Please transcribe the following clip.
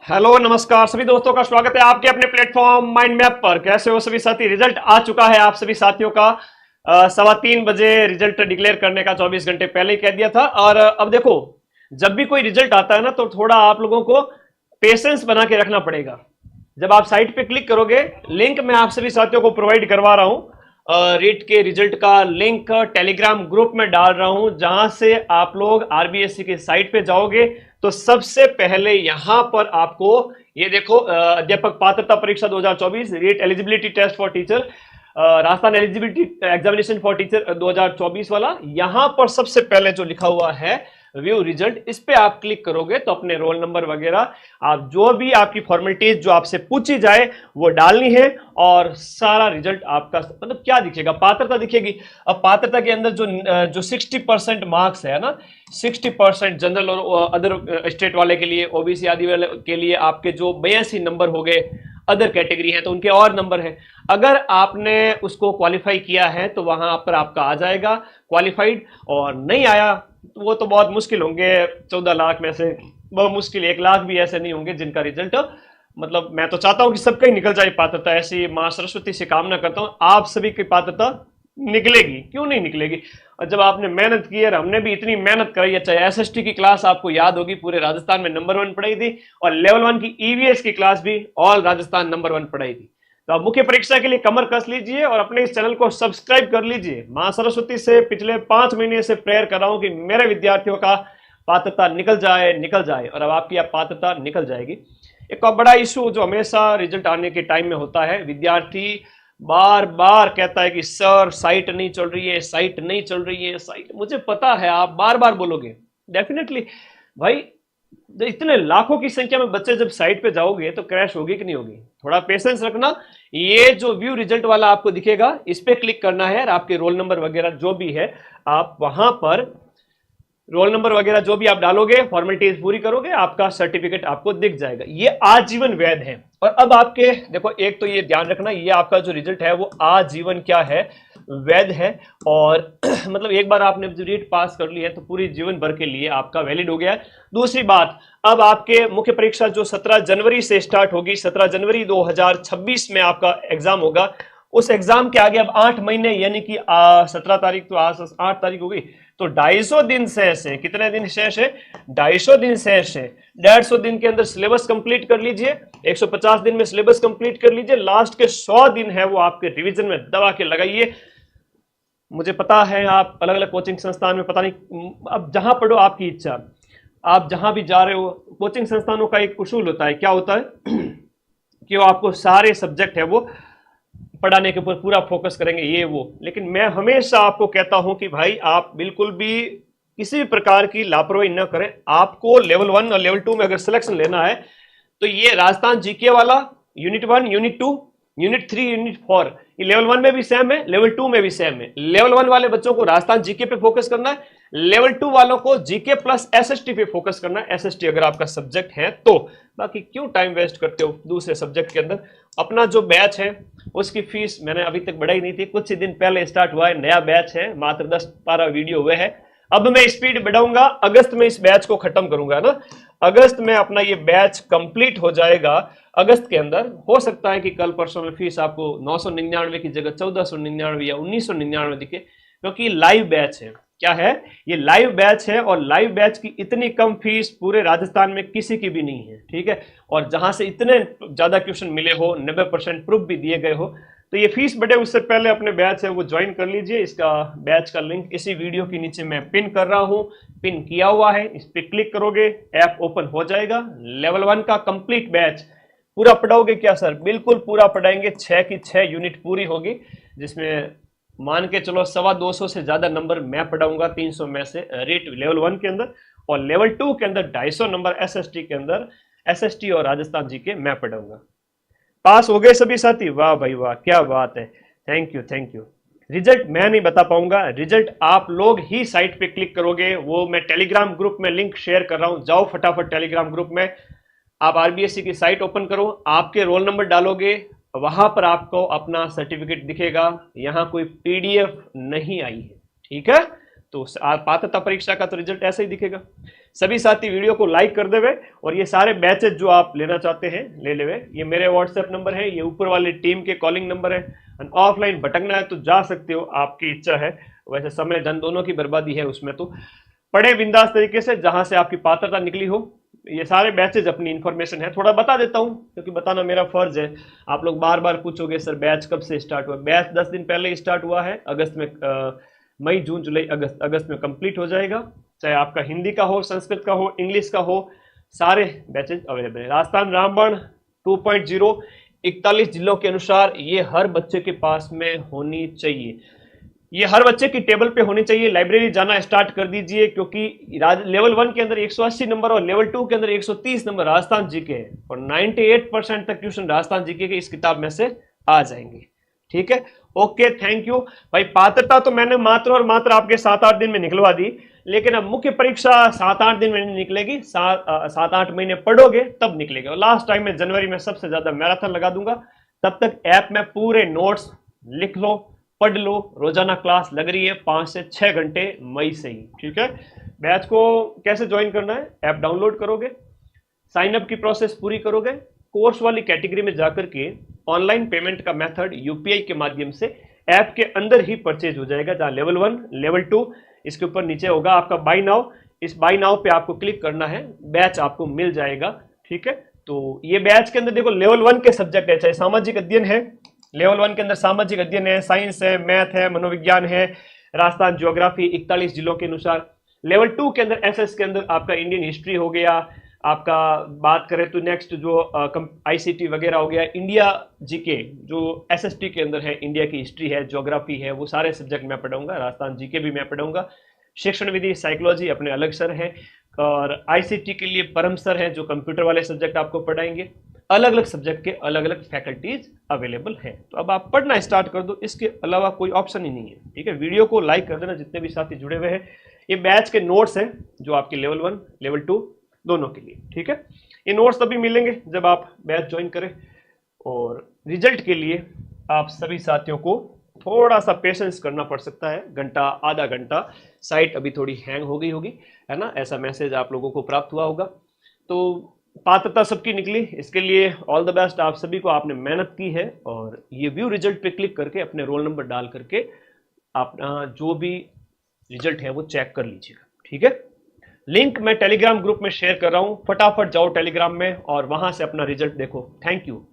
Hello नमस्कार सभी दोस्तों का स्वागत है आपके अपने प्लेटफॉर्म माइंड मैप पर। कैसे हो सभी साथी? रिजल्ट आ चुका है आप सभी साथियों का। 3:15 बजे रिजल्ट डिक्लेयर करने का 24 घंटे पहले ही कह दिया था। और अब देखो, जब भी कोई रिजल्ट आता है ना तो थोड़ा आप लोगों को पेशेंस बना के रखना पड़ेगा। जब आप साइट पे क्लिक करोगे, लिंक मैं आप सभी साथियों को प्रोवाइड करवा रहा हूं। रीट के रिजल्ट का लिंक टेलीग्राम ग्रुप में डाल रहा हूं, जहां से आप लोग आरबीएससी की साइट पे जाओगे तो सबसे पहले यहां पर आपको ये देखो, अध्यापक पात्रता परीक्षा 2024 REET eligibility test for teacher, Rajasthan eligibility examination for teacher 2024 वाला, यहां पर सबसे पहले जो लिखा हुआ है व्यू रिजल्ट, इस पे आप क्लिक करोगे तो अपने रोल नंबर वगैरह, आप जो भी आपकी फॉर्मेलिटीज जो आपसे पूछी जाए वो डालनी है और सारा रिजल्ट आपका मतलब क्या दिखेगा, पात्रता दिखेगी। अब पात्रता के अंदर जो 60% मार्क्स है ना, 60% जनरल और अदर स्टेट वाले के लिए, ओबीसी आदि वाले के लिए आपके जो 82 नंबर हो गए, अदर कैटेगरी है तो उनके और नंबर है। अगर आपने उसको क्वालिफाई किया है तो वहां पर आपका आ जाएगा क्वालिफाइड, और नहीं आया वो तो बहुत मुश्किल होंगे। 14 लाख में से बहुत मुश्किल 1 लाख भी ऐसे नहीं होंगे जिनका रिजल्ट, मतलब मैं तो चाहता हूं कि सबका ही निकल जाए पात्रता। ऐसी मां सरस्वती से कामना करता हूं आप सभी की पात्रता निकलेगी, क्यों नहीं निकलेगी। और जब आपने मेहनत की है, हमने भी इतनी मेहनत कराई है, चाहे एसएसटी की क्लास आपको याद होगी पूरे राजस्थान में नंबर 1 पढ़ाई थी, और लेवल 1 की ईवीएस की क्लास भी ऑल राजस्थान नंबर 1 पढ़ाई थी। तो आप मुख्य परीक्षा के लिए कमर कस लीजिए और अपने इस चैनल को सब्सक्राइब कर लीजिए। मां सरस्वती से पिछले 5 महीने से प्रेयर कर रहा हूं कि मेरे विद्यार्थियों का पात्रता निकल जाए निकल जाए, और अब आपकी पात्रता निकल जाएगी। एक और बड़ा इशू जो हमेशा रिजल्ट आने के टाइम में होता है, विद्यार्थी बार बार कहता है कि सर साइट नहीं चल रही है, साइट नहीं चल रही है, साइट। मुझे पता है आप बार बार बोलोगे, डेफिनेटली भाई, इतने लाखों की संख्या में बच्चे जब साइट पे जाओगे तो क्रैश होगी कि नहीं होगी। थोड़ा पेशेंस रखना। ये जो व्यू रिजल्ट वाला आपको दिखेगा, इस पे क्लिक करना है और आपके रोल नंबर वगैरह जो भी है, आप वहां पर रोल नंबर वगैरह जो भी आप डालोगे, फॉर्मेलिटीज पूरी करोगे, आपका सर्टिफिकेट आपको दिख जाएगा। ये आजीवन वैध है। और अब आपके देखो, एक तो ये ध्यान रखना, ये आपका जो रिजल्ट है वो आजीवन क्या है, वैध है। और मतलब एक बार आपने रीट पास कर ली है तो पूरी जीवन भर के लिए आपका वैलिड हो गया है। दूसरी बात, अब आपके मुख्य परीक्षा जो 17 जनवरी से स्टार्ट होगी, 17 जनवरी 2026 में आपका एग्जाम होगा। उस एग्जाम के आगे अब 8 महीने, यानी कि 17 तारीख तो आज 8 तारीख हो गई, तो 250 दिन शेष है। कितने दिन शेष है? 250 दिन शेष है। 150 दिन के अंदर सिलेबस कंप्लीट कर लीजिए, 150 दिन में सिलेबस कंप्लीट कर लीजिए। लास्ट के 100 दिन है वो आपके रिवीजन में दबा के लगाइए। मुझे पता है आप अलग अलग कोचिंग संस्थान में, पता नहीं, अब जहां पढ़ो आपकी इच्छा, आप जहां भी जा रहे हो, कोचिंग संस्थानों का एक उसूल होता है, क्या होता है कि वो आपको सारे सब्जेक्ट है वो पढ़ाने के ऊपर पूरा फोकस करेंगे, ये वो। लेकिन मैं हमेशा आपको कहता हूं कि भाई आप बिल्कुल भी किसी भी प्रकार की लापरवाही न करें। आपको लेवल 1 और लेवल 2 में अगर सिलेक्शन लेना है तो ये राजस्थान जीके वाला यूनिट 1, यूनिट 2, यूनिट 3, यूनिट 4, ये लेवल 1 में भी सेम है, लेवल 2 में भी सेम है। लेवल 1 वाले बच्चों को राजस्थान जीके पे फोकस करना है, लेवल 2 वालों को जीके प्लस एसएसटी पे फोकस करना है, एसएसटी अगर आपका सब्जेक्ट है तो। बाकी क्यों टाइम वेस्ट करते हो दूसरे सब्जेक्ट के अंदर। अपना जो बैच है उसकी फीस मैंने अभी तक बढ़ाई नहीं थी, कुछ ही दिन पहले स्टार्ट हुआ है, नया बैच है, मात्र 10-12 वीडियो हुए हैं। अब मैं स्पीड बढ़ाऊंगा, अगस्त में इस बैच को खत्म करूंगा ना, अगस्त में अपना ये बैच कंप्लीट हो जाएगा। अगस्त के अंदर हो सकता है कि कल परसों में फीस आपको 999 की जगह 1499 या 1999 दिखे, क्योंकि लाइव बैच है। क्या है? ये लाइव बैच है, और लाइव बैच की इतनी कम फीस पूरे राजस्थान में किसी की भी नहीं है, ठीक है। और जहां से इतने ज्यादा क्वेश्चन मिले हो, 90% प्रूफ भी दिए गए हो, तो ये फीस बढ़े उससे पहले अपने बैच है वो ज्वाइन कर लीजिए। इसका बैच का लिंक इसी वीडियो के नीचे मैं पिन कर रहा हूं, पिन किया हुआ है, इस पर क्लिक करोगे ऐप ओपन हो जाएगा। लेवल 1 का कंप्लीट बैच पूरा पढ़ाओगे क्या सर? बिल्कुल पूरा पढ़ाएंगे, 6 की 6 यूनिट पूरी होगी, जिसमें मान के चलो 225 से ज्यादा नंबर मैं पढ़ाऊंगा, 300 में से रेट लेवल 1 के अंदर, और लेवल 2 के अंदर 250 नंबर एसएसटी के अंदर, एसएसटी और राजस्थान जीके मैं पढ़ाऊंगा। पास हो गए सभी साथी? वाह भाई वाह, क्या बात है, thank you thank you. Result मैं नहीं बता पाऊंगा, रिजल्ट आप लोग ही साइट पे क्लिक करोगे, वो मैं टेलीग्राम ग्रुप में लिंक शेयर कर रहा हूं, जाओ फटाफट टेलीग्राम ग्रुप में, आप आरबीएससी की साइट ओपन करो, आपके रोल नंबर डालोगे, वहां पर आपको अपना सर्टिफिकेट दिखेगा। यहां कोई पीडीएफ नहीं आई है, ठीक है। तो पात्रता परीक्षा का तो रिजल्ट ऐसे ही दिखेगा। सभी साथी वीडियो को लाइक कर देवे और ये सारे बैचेज जो आप लेना चाहते हैं ले लेवे। ये मेरे व्हाट्सएप नंबर है, ये ऊपर वाली टीम के कॉलिंग नंबर है। ऑफलाइन भटकना है तो जा सकते हो, आपकी इच्छा है। वैसे समय धन दोनों की बर्बादी है उसमें, तो पढ़े बिंदास तरीके से जहां से आपकी पात्रता निकली हो। ये सारे बैचेज अपनी इंफॉर्मेशन है, थोड़ा बता देता हूँ क्योंकि बताना मेरा फर्ज है। आप लोग बार बार पूछोगे सर बैच कब से स्टार्ट हुआ। बैच 10 दिन पहले ही स्टार्ट हुआ है, अगस्त में मई जून जुलाई अगस्त में कंप्लीट हो जाएगा। चाहे आपका हिंदी का हो, संस्कृत का हो, इंग्लिश का हो, सारे बैचेज अवेलेबल है। राजस्थान रामबाण 2.0 41 जिलों के अनुसार ये हर बच्चे के पास में होनी चाहिए। ये हर बच्चे की टेबल पे होनी चाहिए। लाइब्रेरी जाना स्टार्ट कर दीजिए क्योंकि लेवल 1 के अंदर 180 नंबर और लेवल 2 के अंदर 130 नंबर राजस्थान जीके है और 98% तक ट्यूशन राजस्थान जीके के इस किताब में से आ जाएंगे। ठीक है, ओके, थैंक यू भाई। पात्रता तो मैंने मात्र और मात्र आपके 7-8 दिन में निकलवा दी, लेकिन अब मुख्य परीक्षा 7-8 दिन में निकलेगी। 7-8 महीने पढ़ोगे तब निकलेगी। और लास्ट टाइम में जनवरी में सबसे ज्यादा मैराथन लगा दूंगा। तब तक ऐप में पूरे नोट्स लिख लो, पढ़ लो। रोजाना क्लास लग रही है 5 से 6 घंटे मई से ही। ठीक है, बैच को कैसे ज्वाइन करना है, ऐप डाउनलोड करोगे, साइन अप की प्रोसेस पूरी करोगे, कोर्स वाली कैटेगरी में जाकर के ऑनलाइन पेमेंट का मेथड यूपीआई के माध्यम से ऐप के अंदर ही परचेज हो जाएगा। जहां लेवल 1 लेवल 2 इसके ऊपर नीचे होगा आपका बाय नाउ। इस बाय नाउ पे आपको क्लिक करना है, बैच आपको मिल जाएगा। ठीक है, तो ये बैच के अंदर देखो लेवल 1 के सब्जेक्ट है, चाहे सामाजिक अध्ययन है, लेवल 1 के अंदर सामाजिक अध्ययन है, साइंस है, मैथ है, मनोविज्ञान है, राजस्थान ज्योग्राफी 41 जिलों के अनुसार। लेवल 2 के अंदर एसएस के अंदर आपका इंडियन हिस्ट्री हो गया। आपका बात करें तो नेक्स्ट जो आईसीटी वगैरह हो गया, इंडिया जीके जो एसएसटी के अंदर है, इंडिया की हिस्ट्री है, ज्योग्राफी है, वो सारे सब्जेक्ट मैं पढ़ाऊंगा। राजस्थान जीके भी मैं पढ़ाऊंगा। शिक्षण विधि साइकोलॉजी अपने अलग सर है और आईसीटी के लिए परम सर है जो कंप्यूटर वाले सब्जेक्ट आपको पढ़ाएंगे। अलग अलग सब्जेक्ट के अलग अलग फैकल्टीज अवेलेबल है, तो अब आप पढ़ना स्टार्ट कर दो, इसके अलावा कोई ऑप्शन ही नहीं है। ठीक है, वीडियो को लाइक कर देना जितने भी साथी जुड़े हुए हैं। ये बैच के नोट्स हैं जो आपके लेवल 1 लेवल 2 दोनों के लिए। ठीक है, ये नोट्स तभी मिलेंगे जब आप बैच ज्वाइन करें। और रिजल्ट के लिए आप सभी साथियों को थोड़ा सा पेशेंस करना पड़ सकता है, घंटा आधा घंटा। साइट अभी थोड़ी हैंग हो गई होगी, है ना, ऐसा मैसेज आप लोगों को प्राप्त हुआ होगा। तो पात्रता सबकी निकली, इसके लिए ऑल द बेस्ट आप सभी को। आपने मेहनत की है और ये व्यू रिजल्ट पे क्लिक करके अपने रोल नंबर डाल करके अपना जो भी रिजल्ट है वो चेक कर लीजिएगा। ठीक है, लिंक मैं टेलीग्राम ग्रुप में शेयर कर रहा हूं, फटाफट जाओ टेलीग्राम में और वहां से अपना रिजल्ट देखो। Thank you.